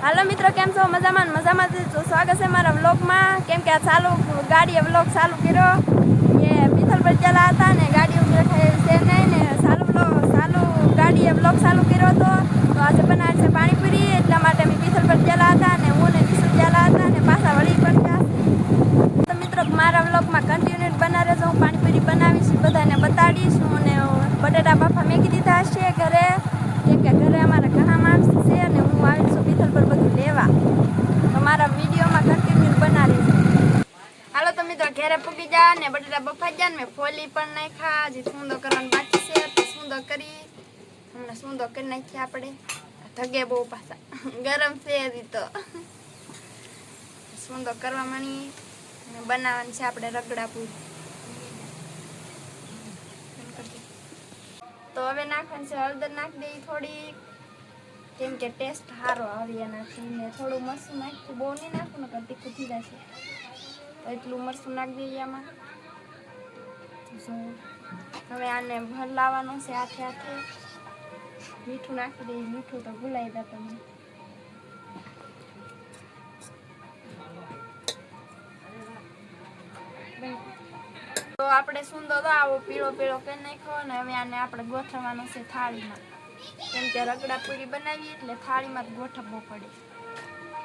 હાલો મિત્રો, કેમ છો? મજામાં સ્વાગત છે મારા વ્લોગમાં. કેમ કે આ ચાલુ ગાડીએ વ્લોગ ચાલુ કર્યો કે પિથલ પર ચલા હતા ને ગાડી ઉપર છે નહીં ને ચાલુ ગાડીએ વ્લોગ ચાલુ કર્યો હતો. તો આજે બનાવે છે પાણીપુરી, એટલા માટે અમે પિથલ પર ચલા હતા ને હું ને વિશુ ચલા હતા ને પાછા વળી પણ ગયા. તો મિત્રો મારા વ્લોગમાં કન્ટિન્યુ બના રહેજો. હું પાણીપુરી બનાવીશ, બધાને બતાડીશ. હું ને બટેટા બાફા મેકી દીધા હશે ઘરે, કેમ કે ઘરે અમારા ઘણા માણસ છે અને હું આવી છું પિથલ પર બધું લેવા. તો મારા વિડીયોમાં કન્ટિન્યુ બના રહેજો. હાલો તો મિત્રો ઘરે પૂગી જા ને બટેટા બફાઈ ગયા ને મેં ફોલી પણ નાખ્યા. હજી સૂંદો કરવાનો બાકી છે તો સૂંદો કરી હમણાં સૂંદો કરી નાખીએ આપણે. ધગે બહુ પાછા ગરમ છે હજી તો. સૂંદો કરવા માંડી બનાવવાની છે આપણે રગડા પૂરી. તો હવે નાખવાની છે હળદર નાખી દઈ થોડી, કેમ કે ટેસ્ટ સારો આવે એનાથી. ને થોડું મરચું નાખવું, બહુ નહીં નાખવું ને તીખું થઈ જશે. તો એટલું મરચું નાખી દઈએ આમાં. હવે આને હલાવવાનું છે હાથે હાથે. મીઠું નાખી દઈએ, મીઠું તો ભૂલાઈ જાય તમને. તો આપણે સૂંદો તો આવો પીળો પીળો કરી નાખ્યો ને હવે આને આપણે ગોઠવવાનો છે થાળીમાં. કેમ કે રગડા પૂરી બનાવીએ એટલે થાળીમાં જ ગોઠવવો પડે.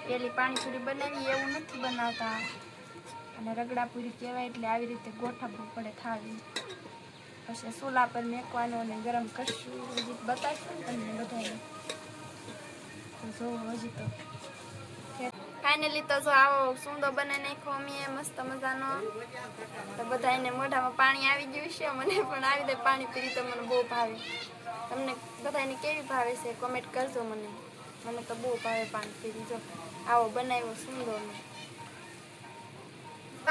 પેલી પાણીપુરી બનાવી એવું નથી બનાવતા, અને રગડા પૂરી કહેવાય એટલે આવી રીતે ગોઠવવું પડે થાળી. પછી ચૂલા પર મેકવાનો અને ગરમ કરશું. હજી બતાવશું તમને બધાને. જો હજી તો ફાઇનલી તો જો આવો સૂંદો બનાવી નાખ્યો અમે મસ્ત મજાનો. તો બધાને મોઢામાં પાણી આવી ગયું છે. મને પણ આવી દે પાણીપુરી, તો મને બહુ ભાવે. તમને બધાને કેવી ભાવે છે કોમેન્ટ કરજો મને. મને તો બહુ ભાવે પાણીપુરી. જો આવો બનાવ્યો સૂંદો મેં.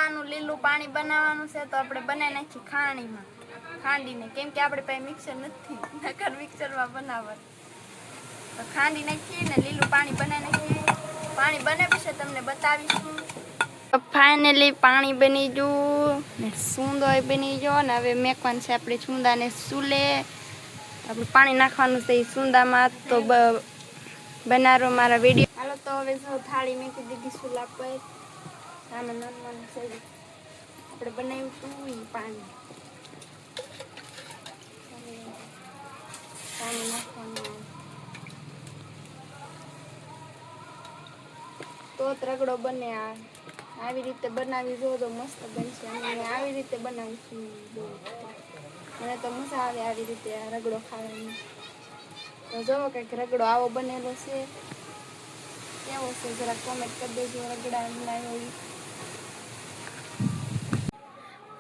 આનું લીલું પાણી બનાવવાનું છે તો આપણે બનાવી નાખીએ ખાણીમાં ખાંડીને, કેમ કે આપણે પાસે મિક્સર નથી, નકર મિક્સરમાં બનાવવાનું. તો ખાંડી નાખીએ ને લીલું પાણી બનાવી નાખીએ. પાણી બને પછી તમને બતાવીશું. ફાઇનલી પાણી બની ગયું ને સૂંદો બની ગયો ને હવે મેકવાનું છે આપણે સૂંદાને ચૂલે. આપણે પાણી નાખવાનું છે એ સૂંદામાં. તો બનારો મારા વિડીયો. હાલો તો હવે જો થાળી મેકી દીધી ચૂલા પર. આમાં નાખવાનું છે આપણે બનાવ્યું હતું એ પાણી. પાણી નાખવાનું તો રગડો બને. આવી રીતે બનાવી જો તો મસ્ત બનશે. અને આવી રીતે બનાવીશું. મને તો મજા આવે આવી રીતે રગડો ખાવાની. તો જોવો કંઈક રગડો આવો બનેલો છે. કેવો છે જરા કોમેન્ટ કરી દેજો. રગડા બનાવ્યો.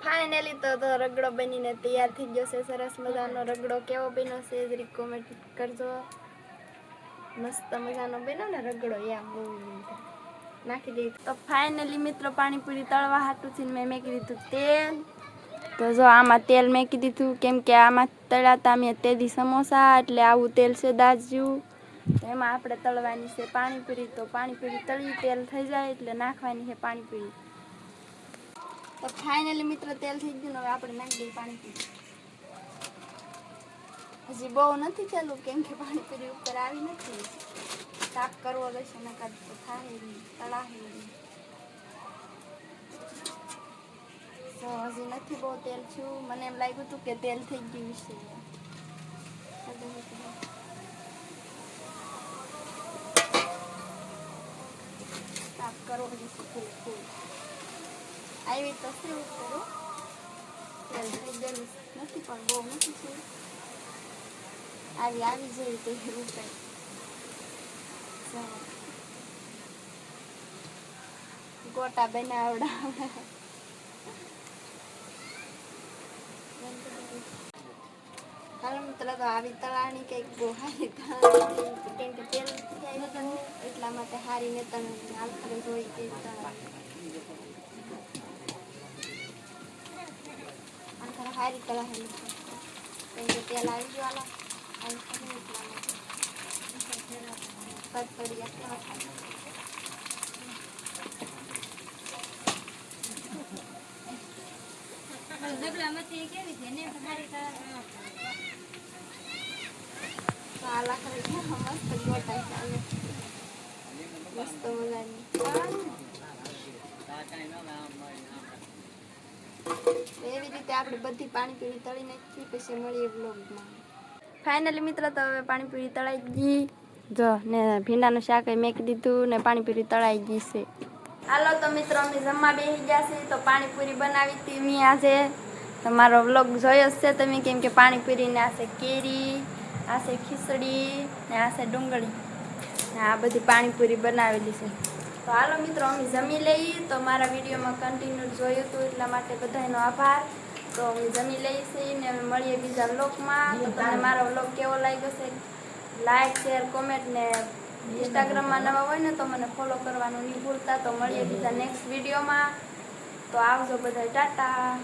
ફાઇનલી તો રગડો બનીને તૈયાર થઈ ગયો છે. સરસ મજાનો રગડો કેવો બન્યો છે જરી કોમેન્ટ કરજો. મસ્ત મજાનો બન્યો ને રગડો યા બહુ નાખી દઈ. તો ફાઇનલી મિત્રો પાણીપુરી તળવા હાટું થી મેં મેકી દીધું તેલ. તો જો આમાં તેલ મેકી દીધું, કેમ કે આમાં તળાતા મેં તેદી સમોસા, એટલે આવું તેલ છે દાજ્યું. એમાં આપણે તળવાની છે પાણીપુરી. તો પાણીપુરી તળી તેલ થઈ જાય એટલે નાખવાની છે પાણીપુરી. તો ફાઇનલી મિત્રો તેલ થઈ ગયું. હવે આપણે નાખી દઈએ પાણીપુરી. હજી બહુ નથી ચાલુ, કેમ કે પાણીપુરી ઉપર આવી નથી. સાફ કરવો રહેશે નકર તો થાય તળાવી. તો હજી નથી બહુ તેલ થયું. મને એમ લાગ્યું હતું કે તેલ થઈ ગયું છે. સાફ કરવો રહેશે ફૂલ. આવી તો શું કરું, તેલ થઈ ગયેલું નથી પણ બહુ નથી છે. આવી જાય તો એવું કંઈ ગોટા બનાવડા. હાલો મિત્રો તો આવી તળાની કંઈક બહુ હારી તળાની, કેમ કે તેલ એટલા માટે હારી ને તમે હાલતું હોય કે તળવા હારી તળાવી. કેમ કે તેલ આવી ગયું એટલા માટે પડી એટલા મસ્ત ગોટા ચાલે. મસ્ત મજાની એવી રીતે આપણે બધી પાણીપુરી તળી નાખી પછી મળીએ વ્લોગમાં. ફાઇનલી મિત્રો તો હવે પાણીપુરી તળાઈ ગઈ જો ને ભીંડાનું શાક મેકી દીધું ને પાણીપુરી તળાઈ ગઈ છે. હાલો તો મિત્રો અમે જમવા બેસી ગયા છીએ. તો પાણીપુરી બનાવી હતી મેં આજે. તમારો વ્લોગ જોયો જ છે તમે, કેમ કે પાણીપુરીને આ છે કેરી, આ છે ખીચડી ને આ છે ડુંગળી ને આ બધી પાણીપુરી બનાવેલી છે. તો હાલો મિત્રો અમે જમી લઈએ. તો મારા વિડીયોમાં કન્ટિન્યુ જોયું હતું એટલા માટે બધાનો આભાર. તો અમે જમી લઈએ છીએ ને અમે મળીએ બીજા વ્લોગમાં. તો તમને મારો વ્લોગ કેવો લાગ્યો છે લાઈક શેર કોમેન્ટ ને ઇન્સ્ટાગ્રામમાં નવા હોય ને તો મને ફોલો કરવાનું નહીં ભૂલતા. તો મળીએ બીજા નેક્સ્ટ વિડીયોમાં. તો આવજો બધા, ટાટા.